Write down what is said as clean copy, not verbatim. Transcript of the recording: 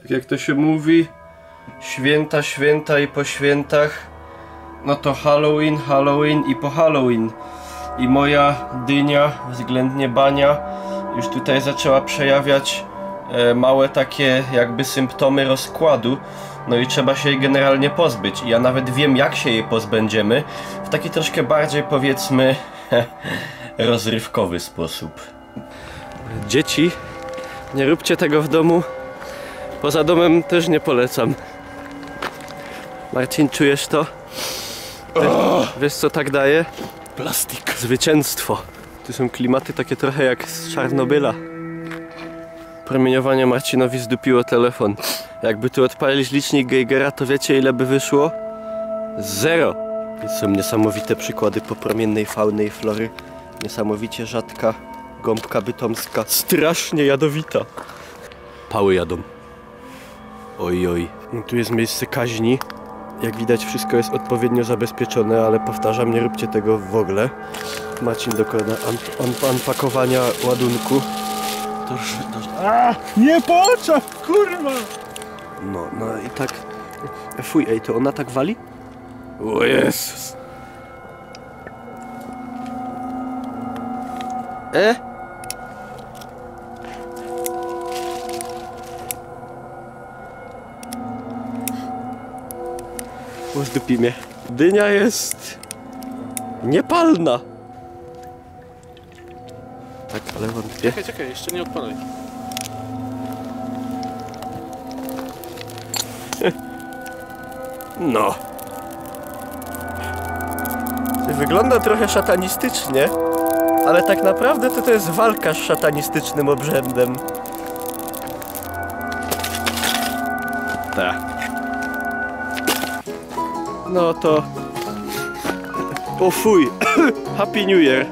Tak jak to się mówi, święta, święta i po świętach, no to Halloween, Halloween i po Halloween. I moja dynia, względnie Bania, już tutaj zaczęła przejawiać małe takie jakby symptomy rozkładu. No i trzeba się jej generalnie pozbyć. I ja nawet wiem, jak się jej pozbędziemy, w taki troszkę bardziej, powiedzmy, rozrywkowy sposób. Dzieci, nie róbcie tego w domu. Poza domem też nie polecam. Marcin, czujesz to? Wiesz, co tak daje? Plastik. Zwycięstwo. Tu są klimaty takie trochę jak z Czarnobyla. Promieniowanie Marcinowi zdupiło telefon. Jakby tu odpalić licznik Geigera, to wiecie, ile by wyszło? 0. To są niesamowite przykłady popromiennej fauny i flory. Niesamowicie rzadka gąbka bytomska. Strasznie jadowita. Pały jadą. Oj, oj. Tu jest miejsce kaźni. Jak widać, wszystko jest odpowiednio zabezpieczone, ale powtarzam, nie róbcie tego w ogóle. Marcin dokona unpakowania ładunku. Nie po oczach, kurwa! No i tak... Fuj, ej, to ona tak wali? O Jezus! Zdupi mnie. Dynia jest... niepalna! Tak, ale wątpię. Czekaj, jeszcze nie odpalaj. No. Wygląda trochę szatanistycznie, ale tak naprawdę to jest walka z szatanistycznym obrzędem. Tak. No to... O fuj! Happy New Year!